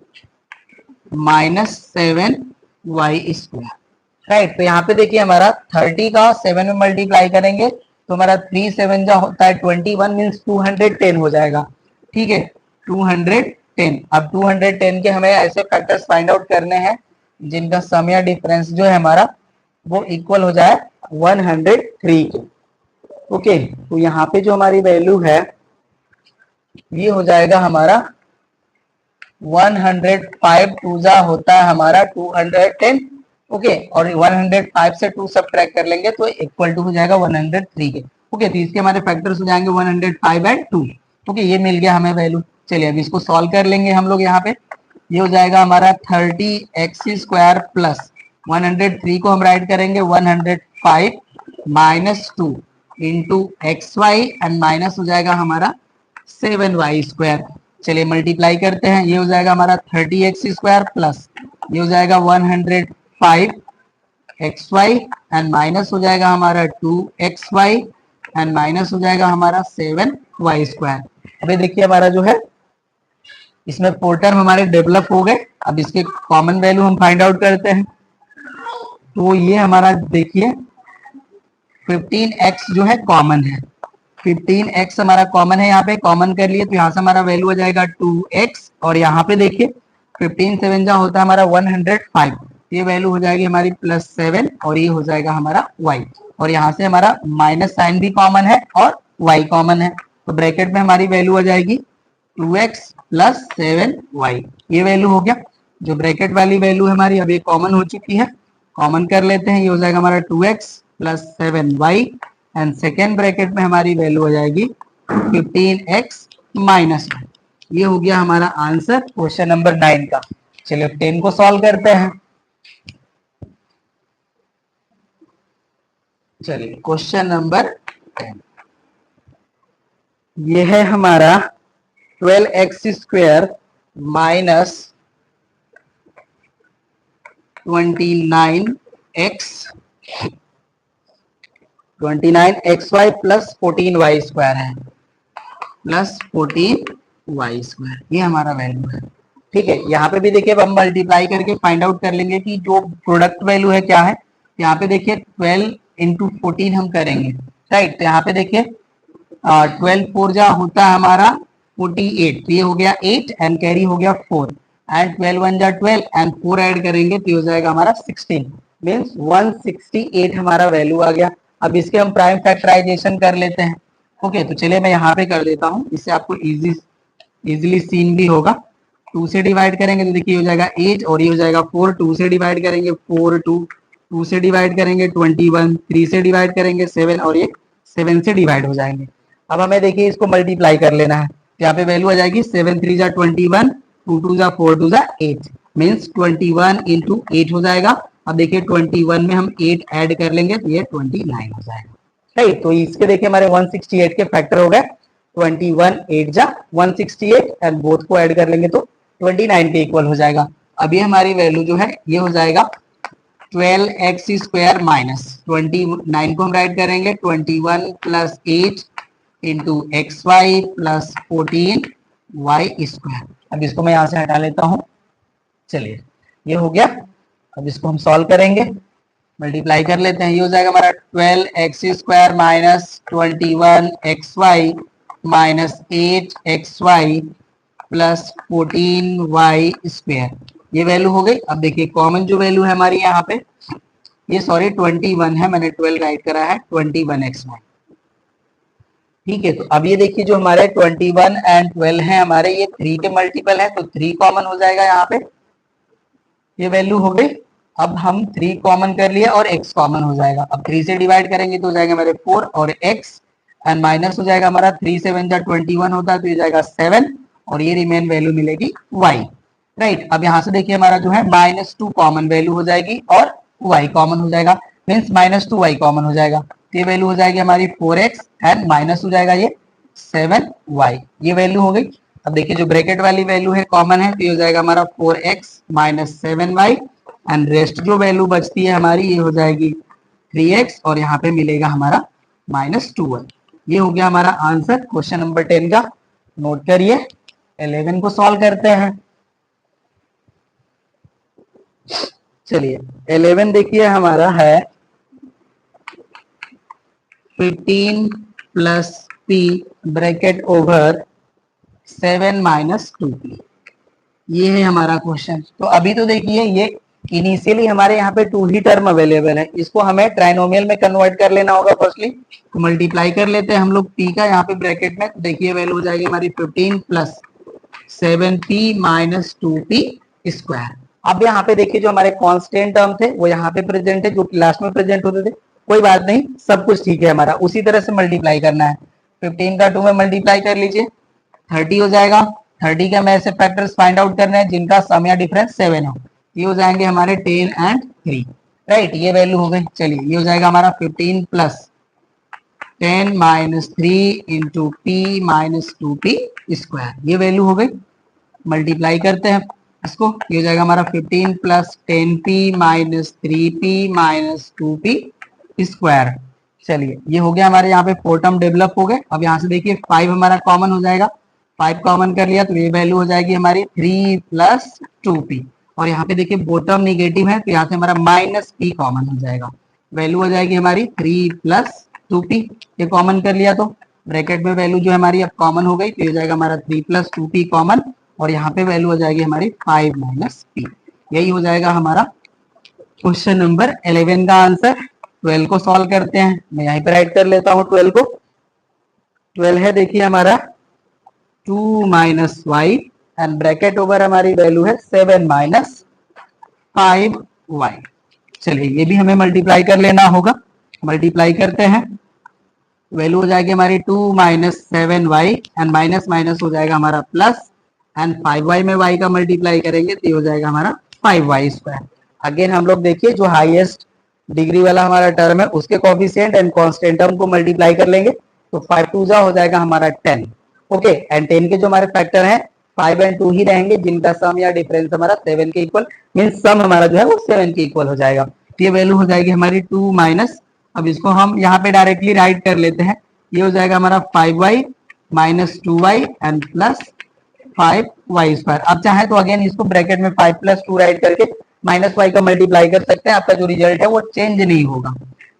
S1: minus 7y²। Right, तो यहाँ पे देखिए हमारा 30 का 7 में मल्टीप्लाई करेंगे तो हमारा 3 7 जो होता है 21 मीन्स 210 हो जाएगा। ठीक है, 210। अब 210 के हमें ऐसे फैक्टर्स फाइंड आउट करने हैं जिनका सम या डिफरेंस जो है हमारा वो इक्वल हो जाए 103 के। ओके, तो यहाँ पे जो हमारी वैल्यू है ये हो जाएगा हमारा 105 टू जा होता है हमारा 210। ओके, और 105 से 2 सब्ट्रैक्ट कर लेंगे तो इक्वल टू हो जाएगा 103 के। ओके, तो इसके हमारे फैक्टर्स हो जाएंगे 105 एंड 2। ओके, ये मिल गया हमें वैल्यू। चलिए अब इसको सॉल्व कर लेंगे हम लोग। यहाँ पे ये हो जाएगा हमारा 30x² प्लस 103 को हम राइट करेंगे 105 minus 2 into XY and minus हो जाएगा हमारा 7y²। चलिए मल्टीप्लाई करते हैं, ये हो जाएगा हमारा 30x² प्लस ये हो जाएगा 105xy एंड माइनस हो जाएगा हमारा 2xy एंड माइनस हो जाएगा हमारा 7y²। अभी देखिए हमारा जो है इसमें 4 टर्म हमारे डेवलप हो गए। अब इसके कॉमन वैल्यू हम फाइंड आउट करते हैं। तो ये हमारा देखिए 15x जो है कॉमन है, 15x हमारा कॉमन है, यहाँ पे कॉमन कर लिए तो यहाँ से हमारा वैल्यू हो जाएगा 2x और यहाँ पे देखिए 15 7 जा होता है हमारा 105, ये वैल्यू हो जाएगी हमारी +7 और ये हो जाएगा हमारा y। और यहाँ से हमारा माइनस साइन भी कॉमन है और y कॉमन है, तो ब्रैकेट में हमारी वैल्यू हो जाएगी 2x + 7y। ये वैल्यू हो गया। जो ब्रैकेट वाली वैल्यू है हमारी अब ये कॉमन हो चुकी है, कॉमन कर लेते हैं। ये हो जाएगा हमारा 2x + 7y and second bracket में हमारी वैल्यू हो जाएगी 15x - 1। ये हो गया हमारा आंसर क्वेश्चन नंबर 9 का। चलिए 10 को सॉल्व करते हैं। चलिए क्वेश्चन नंबर 10 ये है हमारा 12x² minus 29xy plus 14y² है, प्लस 14y², ये हमारा वैल्यू है। ठीक है, यहाँ पे भी देखिए अब हम मल्टीप्लाई करके फाइंड आउट कर लेंगे कि जो प्रोडक्ट वैल्यू है क्या है। यहाँ पे देखिए 12 × 14 हम करेंगे। राइट, तो यहाँ पे देखिए 12 4 जा होता है हमारा 48, तो ये हो गया 8 एंड कैरी हो गया 4 एंड 12 1 जा 12 एंड 4 ऐड करेंगे तो ये हो जाएगा हमारा 16 मीन्स 168 हमारा वैल्यू आ गया। अब इसके हम प्राइम फैक्टराइजेशन कर लेते हैं। ओके, तो चलिए मैं यहाँ पे कर देता हूँ, इससे आपको इजीली सीन भी होगा। 2 से डिवाइड करेंगे तो देखिए हो जाएगा 8 और ये हो जाएगा 4, 2 से डिवाइड करेंगे 4, 2 से डिवाइड करेंगे 21, 3 से डिवाइड करेंगे 7 और ये 7 से डिवाइड हो जाएंगे। अब हमें देखिए इसको मल्टीप्लाई कर लेना है, यहाँ पे वैल्यू आ जाएगी 7 3 जा 21, 2 2 जा 4 2 जा 8 मीन्स 21 × 8 हो जाएगा। अब देखिए 21 में हम 8 ऐड कर लेंगे तो ये 29 हो जाएगा। राइट, तो इसके देखिए हमारे 168 के फैक्टर हो गए, 21 8 जा 168 एंड बोथ को ऐड कर लेंगे तो 29 के इक्वल हो जाएगा। अब ये हमारी वैल्यू जो है ये हो जाएगा 12x² माइनस 29 को हम राइट करेंगे 21 + 8 इंटू XY + 14y²। अब इसको मैं यहाँ से हटा लेता हूँ। चलिए ये हो गया। अब इसको हम सॉल्व करेंगे, मल्टीप्लाई कर लेते हैं। ये हो जाएगा हमारा 12x² minus 21xy minus 8xy plus 14y², ये वैल्यू हो गई। अब देखिए कॉमन जो वैल्यू है हमारी यहाँ पे, ये सॉरी 21 है, मैंने 12 राइट करा है, 21xy। ठीक है, तो अब ये देखिए जो हमारे 21 एंड 12 है हमारे, ये 3 के मल्टीपल है तो 3 कॉमन हो जाएगा यहाँ पे, ये वैल्यू हो गई। अब हम 3 कॉमन कर लिए और x कॉमन हो जाएगा। अब 3 से डिवाइड करेंगे तो हो जाएगा हमारे 4 और x एंड माइनस हो जाएगा हमारा 3 7 जा 21 होता है तो ये जाएगा 7 और ये रिमेन वैल्यू मिलेगी y। राइट, अब यहाँ से देखिए हमारा जो है -2 कॉमन वैल्यू हो जाएगी और y कॉमन हो जाएगा मीन्स -2y कॉमन हो जाएगा, तो ये वैल्यू हो जाएगी हमारी 4x एंड माइनस हो जाएगा ये 7y, ये वैल्यू हो गई। अब देखिए जो ब्रैकेट वाली वैल्यू है कॉमन है तो ये हो जाएगा हमारा 4x - 7y एंड रेस्ट जो वैल्यू बचती है हमारी ये हो जाएगी 3x और यहाँ पे मिलेगा हमारा -2y। ये हो गया हमारा आंसर क्वेश्चन नंबर 10 का। नोट करिए। 11 को सॉल्व करते हैं। चलिए 11 देखिए हमारा है 15 plus p bracket over 7 minus 2p। ये है हमारा क्वेश्चन। तो अभी तो देखिए ये इनिशियली हमारे यहाँ पे 2 ही टर्म अवेलेबल है, इसको हमें ट्राइनोमियल में कन्वर्ट कर लेना होगा। फर्स्टली तो मल्टीप्लाई कर लेते हैं हम लोग p का यहाँ पे ब्रैकेट में। देखिए वैल्यू हो जाएगी हमारी 15 plus 7p minus 2p square. अब यहाँ पे देखिए जो हमारे कांस्टेंट टर्म थे वो यहाँ पे प्रेजेंट है, जो कि लास्ट में प्रेजेंट होते थे। कोई बात नहीं, सब कुछ ठीक है हमारा। उसी तरह से मल्टीप्लाई करना है। 15 का 2 में मल्टीप्लाई कर लीजिए, 30 हो जाएगा। 30 के हमें ऐसे फैक्टर्स फाइंड आउट करने हैं जिनका सम या डिफरेंस 7 हो। ये हो जाएंगे हमारे 10 एंड 3, राइट। ये वैल्यू हो गई। चलिए ये हो जाएगा हमारा 15 plus 10 minus 3 into P minus 2p square. ये वैल्यू हो गई। मल्टीप्लाई करते हैं इसको। ये हो जाएगा हमारा 15 plus 10p minus 3p minus 2p square. चलिए ये हो गया हमारे यहाँ पे 4 टर्म डेवलप हो गए। अब यहाँ से देखिए 5 हमारा कॉमन हो जाएगा। 5 कॉमन कर लिया तो ये वैल्यू हो जाएगी हमारी 3 प्लस 2p। और यहाँ पे देखिए बॉटम निगेटिव है तो यहाँ से हमारा माइनस p कॉमन हो जाएगा। वैल्यू हो जाएगी हमारी 3 प्लस 2p। ये कॉमन कर लिया तो ब्रैकेट में वैल्यू जो हमारी अब कॉमन हो गई तो ये हो जाएगा हमारा 3 प्लस 2p कॉमन। और यहाँ पे वैल्यू हो जाएगी हमारी 5 माइनस p। यही हो जाएगा हमारा क्वेश्चन नंबर 11 का आंसर। 12 को सॉल्व करते हैं। मैं यहीं पे राइट कर लेता हूँ 12 को। 12 है देखिए हमारा 2 minus y and bracket over हमारी वैल्यू है 7 माइनस 5y। चलिए ये भी हमें मल्टीप्लाई कर लेना होगा। मल्टीप्लाई करते हैं। वैल्यू हो जाएगी हमारी 2 minus 7y and minus minus हो जाएगा हमारा प्लस एंड 5y में y का मल्टीप्लाई करेंगे तो ये हो जाएगा हमारा 5y स्क्वायर। अगेन हम लोग देखिए जो हाईएस्ट डिग्री वाला हमारा टर्म है उसके कोफिशिएंट एंड कांस्टेंट टर्म को मल्टीप्लाई कर लेंगे तो 5 2 जा हो जाएगा हमारा 10। ओके, एंड 10 के जो हमारे फैक्टर हैं 5 एंड 2 ही रहेंगे जिनका सम या डिफरेंस हमारा 7 के इक्वल, मींस सम हमारा जो है वो 7 के इक्वल हो जाएगा। तो ये वैल्यू हो जाएगी हमारी 2 माइनस, अब इसको हम यहाँ पे डायरेक्टली राइट कर लेते हैं। ये हो जाएगा हमारा 5y minus 2y and plus 5y square. अब चाहे तो अगेन इसको ब्रैकेट में 5 प्लस 2 राइट करके माइनस y का मल्टीप्लाई कर सकते हैं। आपका जो रिजल्ट है वो चेंज नहीं होगा।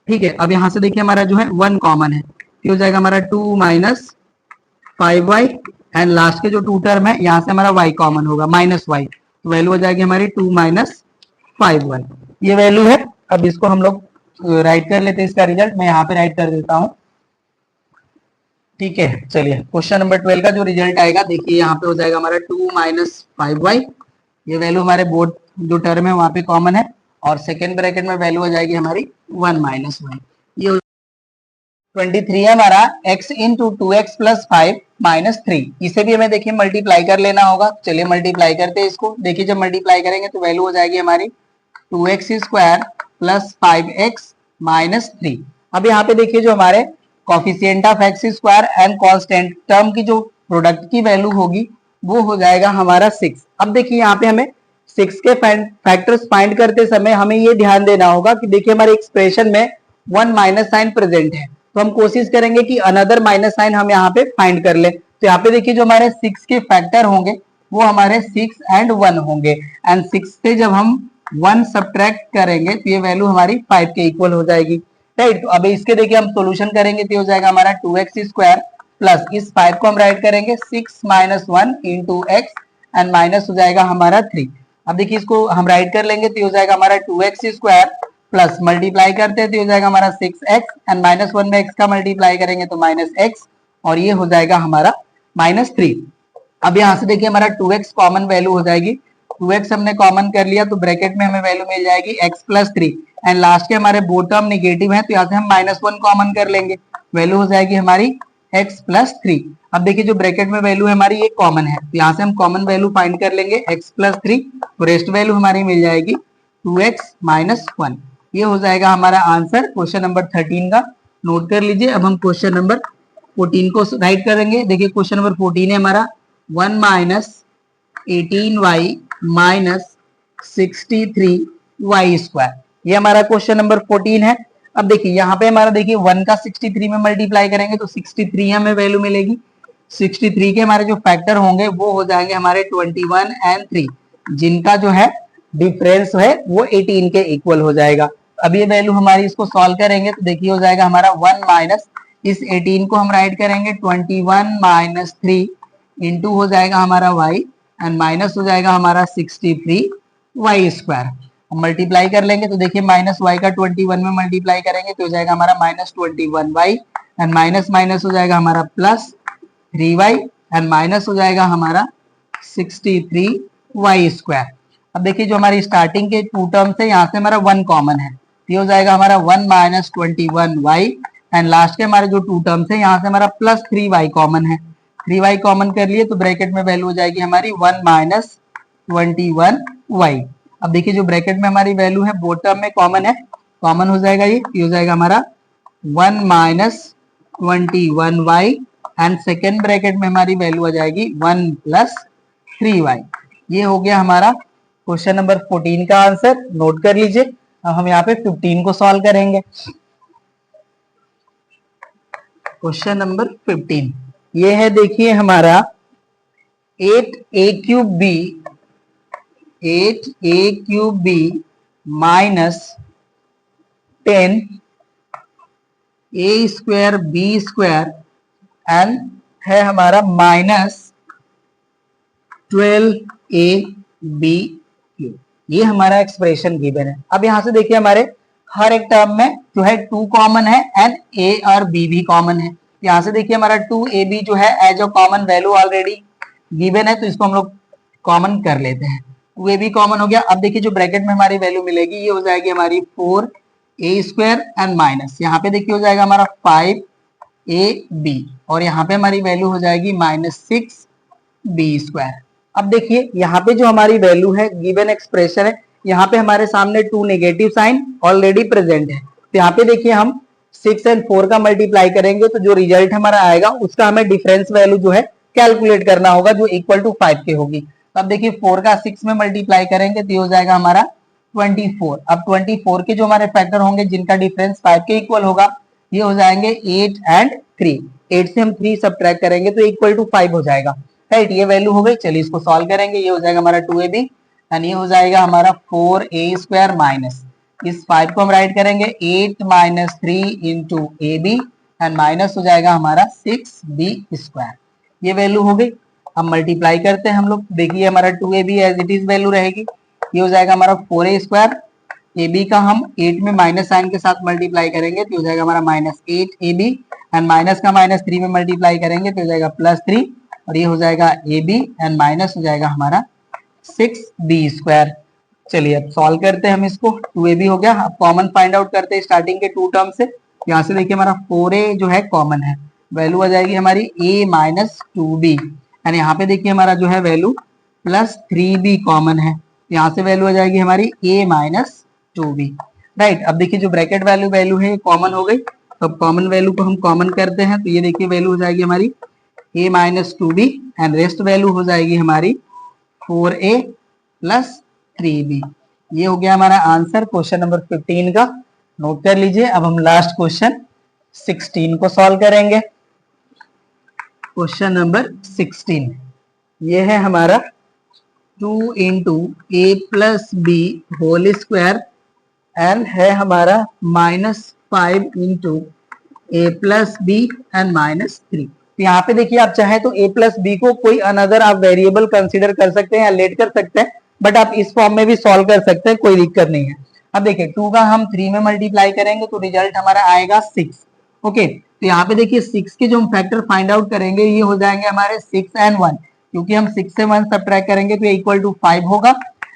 S1: ठीक है, अब यहाँ से देखिए हमारा जो है 1 कॉमन है। ये हो जाएगा हमारा 2 माइनस 5y एंड लास्ट के जो 2 टर्म है यहाँ से हमारा y कॉमन होगा माइनस y, तो वैल्यू हो जाएगी हमारी 2 माइनस 5y। ये वैल्यू है। अब इसको हम लोग राइट कर लेते हैं। इसका रिजल्ट मैं यहाँ पे राइट कर देता हूँ। ठीक है, चलिए क्वेश्चन नंबर 12 का जो रिजल्ट आएगा देखिए यहाँ पे हो जाएगा हमारा 2 माइनस 5y। ये वैल्यू हमारे बोर्ड जो टर्म है वहां पे कॉमन है और सेकेंड ब्रैकेट में वैल्यू हो जाएगी हमारी 1 माइनस y। ये 23 है हमारा x into 2x plus 5 minus 3। इसे भी हमें देखिए मल्टीप्लाई कर लेना होगा। चलिए मल्टीप्लाई करते हैं इसको। देखिए जब मल्टीप्लाई करेंगे तो वैल्यू हो जाएगी हमारी 2x square plus 5x minus 3। अब यहाँ पे देखिए जो हमारे coefficient of x square and constant term की जो प्रोडक्ट की वैल्यू होगी वो हो जाएगा हमारा 6। अब देखिए यहाँ पे हमें 6 के फैक्टर्स फाइंड करते समय हमें ये ध्यान देना होगा कि देखिए हमारे एक्सप्रेशन में 1 माइनस साइन प्रेजेंट है, तो हम कोशिश करेंगे कि अनदर माइनस साइन हम यहाँ पे फाइंड कर ले। तो यहाँ पे देखिए जो हमारे 6 के फैक्टर होंगे वो हमारे 6 एंड 1 होंगे एंड 6 से जब हम 1 सब्ट्रैक्ट करेंगे तो ये वैल्यू हमारी 5 के इक्वल हो जाएगी, राइट। तो अब इसके देखिए हम सोल्यूशन करेंगे तो हो जाएगा हमारा 2x स्क्वायर प्लस इस 5 को हम राइट करेंगे 6 minus 1 into x and minus हो जाएगा हमारा 3। अब देखिए इसको हम राइट कर लेंगे तो हो जाएगा हमारा 2x स्क्वायर प्लस मल्टीप्लाई करते हैं तो हो जाएगा हमारा 6x एंड माइनस 1 में x का मल्टीप्लाई करेंगे तो माइनस x और ये हो जाएगा हमारा माइनस 3। अब यहाँ से देखिए हमारा 2x कॉमन वैल्यू हो जाएगी। 2x हमने कॉमन कर लिया तो ब्रैकेट में हमें वैल्यू मिल जाएगी x प्लस 3 एंड लास्ट के हमारे बोथ टर्म निगेटिव है तो यहाँ से हम माइनस 1 कॉमन कर लेंगे, वैल्यू हो जाएगी हमारी x प्लस 3। अब देखिए जो ब्रैकेट में वैल्यू है हमारी ये कॉमन है तो यहाँ से हम कॉमन वैल्यू फाइंड कर लेंगे x प्लस 3, तो रेस्ट वैल्यू हमारी मिल जाएगी 2x माइनस 1। ये हो जाएगा हमारा आंसर क्वेश्चन नंबर 13 का। नोट कर लीजिए। अब हम क्वेश्चन नंबर 14 को राइट करेंगे। देखिए क्वेश्चन नंबर 14 है हमारा 1 minus 18y minus 63 Y square. ये हमारा क्वेश्चन नंबर 14 है। अब देखिए यहाँ पे हमारा देखिए 1 का 63 में मल्टीप्लाई करेंगे तो 63 हमें वैल्यू मिलेगी। 63 के हमारे जो फैक्टर होंगे वो हो जाएंगे हमारे 21 एंड 3, जिनका जो है डिफरेंस है वो 18 के इक्वल हो जाएगा। अब ये वैल्यू हमारी इसको सॉल्व करेंगे तो देखिए हो जाएगा हमारा 1 माइनस इस 18 को हम राइट करेंगे 21 माइनस 3 इंटू हो जाएगा हमारा y एंड माइनस हो जाएगा हमारा 63 वाई स्क्वायर। मल्टीप्लाई कर लेंगे तो देखिए माइनस वाई का 21 में मल्टीप्लाई करेंगे तो हो जाएगा हमारा minus 21 y and minus minus हो जाएगा हमारा प्लस 3y एंड माइनस हो जाएगा हमारा 63 वाई स्क्वायर। अब देखिए जो हमारी स्टार्टिंग के टू टर्म्स है यहाँ से हमारा 1 कॉमन है, ये हो जाएगा हमारा 1 माइनस 21 वाई एंड लास्ट के हमारे जो टू टर्म्स है यहाँ से हमारा प्लस 3y कॉमन है। 3y कॉमन कर लिए तो ब्रैकेट में वैल्यू हो जाएगी हमारी 1 माइनस 21y। अब देखिए जो ब्रैकेट में हमारी वैल्यू है बोथ टर्म में कॉमन है, कॉमन हो जाएगा ये हो जाएगा हमारा 1 minus 21y and second bracket में हमारी वैल्यू आ जाएगी 1 प्लस 3y। ये हो गया हमारा क्वेश्चन नंबर 14 का आंसर, नोट कर लीजिए। अब हम यहाँ पे 15 को सॉल्व करेंगे। क्वेश्चन नंबर 15 ये है, देखिए हमारा 8a cube b minus 10 a square b square and है हमारा माइनस 12a बी क्यूब। ये हमारा एक्सप्रेशन गिवन है। अब यहां से देखिए हमारे हर एक टर्म में जो है 2 कॉमन है एंड a और b भी कॉमन है। यहाँ से देखिए हमारा 2ab जो है as a common value already given है तो इसको हम लोग कॉमन कर लेते हैं। 2ab कॉमन हो गया। अब देखिए जो ब्रैकेट में हमारी वैल्यू मिलेगी ये हो जाएगी हमारी 4a स्क्वायर एंड माइनस यहाँ पे देखिए हो जाएगा हमारा 5ab और यहाँ पे हमारी वैल्यू हो जाएगी माइनस 6b स्क्वायर। अब देखिए यहाँ पे जो हमारी वैल्यू है गिवन एक्सप्रेशन है, यहाँ पे हमारे सामने 2 नेगेटिव साइन ऑलरेडी प्रेजेंट है तो यहाँ पे देखिए हम 6 एंड 4 का मल्टीप्लाई करेंगे तो जो रिजल्ट हमारा आएगा उसका हमें डिफरेंस वैल्यू जो है कैलकुलेट करना होगा जो इक्वल टू 5 के होगी। तो अब देखिए 4 का 6 में मल्टीप्लाई करेंगे तो ये हो जाएगा हमारा 24। अब 24 के जो हमारे फैक्टर होंगे जिनका डिफरेंस 5 के इक्वल होगा ये हो जाएंगे 8 एंड 3। 8 से हम 3 सब्ट्रैक्ट करेंगे तो इक्वल टू 5 हो जाएगा, राइट। ये वैल्यू हो गई। चलिए इसको सॉल्व करेंगे। ये हो जाएगा हमारा 2ab एंड ये हो जाएगा हमारा 4a स्क्वायर माइनस इस 5 को हम राइट करेंगे 8 minus 3 into ab and minus हो जाएगा हमारा 6b स्क्वायर। ये वैल्यू हो गई। अब मल्टीप्लाई करते हैं हम लोग। देखिए हमारा 2ab as it is value रहेगी। ये हो जाएगा हमारा 4a स्क्वायर, ab का हम 8 में माइनस साइन के साथ मल्टीप्लाई करेंगे तो हो जाएगा हमारा माइनस 8ab एंड माइनस का माइनस 3 में मल्टीप्लाई करेंगे तो हो जाएगा प्लस 3 और ये हो जाएगा ab एंड माइनस हो जाएगा हमारा 6b स्क्वायर। चलिए अब सॉल्व करते हैं हम इसको। 2ab हो गया। अब कॉमन फाइंड आउट करते हैं स्टार्टिंग के टू टर्म से। यहाँ से देखिए हमारा 4a जो है कॉमन है, वैल्यू आ जाएगी हमारी a माइनस 2b एंड यहाँ पे देखिए हमारा जो है वैल्यू प्लस 3b कॉमन है, यहाँ से वैल्यू आ जाएगी हमारी a माइनस 2b, राइट। अब देखिए जो ब्रैकेट वैल्यू है कॉमन हो गई तो अब कॉमन वैल्यू को हम कॉमन करते हैं तो ये देखिए वैल्यू हो जाएगी हमारी a minus 2b and rest value हो जाएगी हमारी 4a प्लस 3b। ये हो गया हमारा आंसर क्वेश्चन नंबर 15 का, नोट कर लीजिए। अब हम लास्ट क्वेश्चन 16 को सॉल्व करेंगे। क्वेश्चन नंबर 16 ये है हमारा 2 into A plus B whole square and है हमारा minus 5 into A plus B and minus 3। यहाँ पे देखिए आप चाहे तो a प्लस बी को कोई अनदर आप वेरिएबल कंसीडर कर सकते हैं या लेट कर सकते हैं, बट आप इस फॉर्म में भी सॉल्व कर सकते हैं, कोई दिक्कत नहीं है। अब देखिए 2 का हम 3 में मल्टीप्लाई करेंगे तो रिजल्ट हमारा आएगा 6। ओके, तो यहाँ पे देखिए 6 के जो हम फैक्टर फाइंड आउट करेंगे ये हो जाएंगे हमारे 6 एंड 1, क्योंकि हम 6 से 1 सब्ट्रैक्ट करेंगे तो ये इक्वल टू 5 होगा,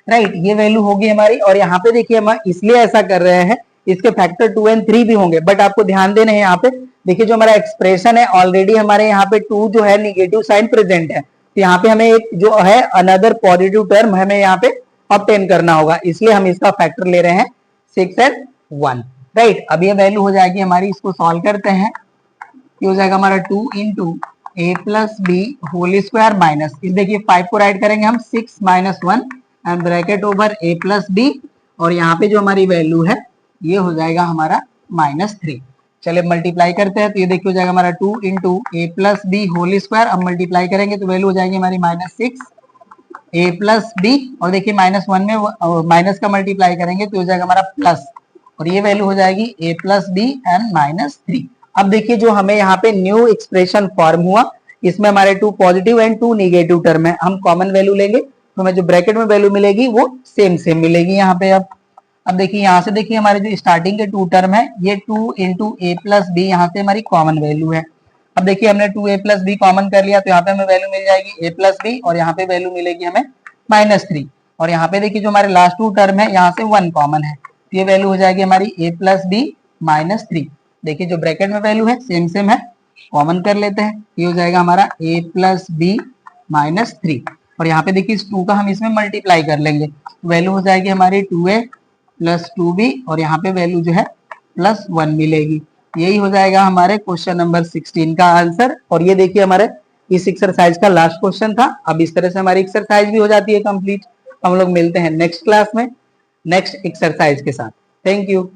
S1: राइट। ये वैल्यू होगी हमारी। और यहाँ पे देखिए हम इसलिए ऐसा कर रहे हैं, इसके फैक्टर 2 एंड 3 भी होंगे, बट आपको ध्यान देना है यहाँ पे देखिए जो हमारा एक्सप्रेशन है ऑलरेडी हमारे यहाँ पे 2 जो है निगेटिव साइन प्रेजेंट है, तो यहाँ पे हमें एक जो है अनदर पॉजिटिव टर्म हमें यहाँ पे ऑब्टेन करना होगा, इसलिए हम इसका फैक्टर ले रहे हैं 6 एंड 1, राइट। अब ये वैल्यू हो जाएगी हमारी, इसको सॉल्व करते हैं। ये हो जाएगा हमारा 2 into A plus B whole square minus इस देखिए 5 को राइट करेंगे हम 6 minus 1 and bracket over A plus B और यहाँ पे जो हमारी वैल्यू है ये हो जाएगा हमारा -3। चलिए मल्टीप्लाई करते हैं तो ये देखिए हो जाएगा हमारा 2 into A plus B whole square. अब मल्टीप्लाई करेंगे तो वैल्यू हो जाएगी हमारी -6 ए प्लस बी, और देखिए -1 में माइनस का मल्टीप्लाई करेंगे तो हो जाएगा हमारा प्लस, और ये वैल्यू हो जाएगी ए प्लस बी एंड -3। अब देखिए जो हमें यहाँ पे न्यू एक्सप्रेशन फॉर्म हुआ, इसमें हमारे 2 पॉजिटिव एंड 2 नेगेटिव टर्म है। हम कॉमन वैल्यू लेंगे तो हमें जो ब्रैकेट में वैल्यू मिलेगी वो सेम मिलेगी यहाँ पे। अब देखिए यहाँ से देखिए हमारे जो स्टार्टिंग के 2 टर्म है ये 2 इंटू ए प्लस बी यहाँ से हमारी कॉमन वैल्यू है। अब देखिए हमने 2a प्लस बी कॉमन कर लिया तो यहाँ पे हमें वैल्यू मिल जाएगी a प्लस बी, और यहाँ पे वैल्यू मिलेगी हमें -3। और यहाँ पे देखिए जो हमारे लास्ट 2 टर्म है यहाँ से 1 कॉमन है तो ये वैल्यू हो जाएगी हमारी a प्लस बी -3। देखिए जो ब्रैकेट में वैल्यू है सेम है, कॉमन कर लेते हैं, ये हो जाएगा हमारा a प्लस बी -3। और यहाँ पे देखिए इस 2 का हम इसमें मल्टीप्लाई कर लेंगे, वैल्यू हो जाएगी हमारी 2a प्लस 2b, और यहाँ पे वैल्यू जो है +1 मिलेगी। यही हो जाएगा हमारे क्वेश्चन नंबर 16 का आंसर। और ये देखिए हमारे इस एक्सरसाइज का लास्ट क्वेश्चन था। अब इस तरह से हमारी एक्सरसाइज भी हो जाती है कंप्लीट। हम लोग मिलते हैं नेक्स्ट क्लास में नेक्स्ट एक्सरसाइज के साथ। Thank you.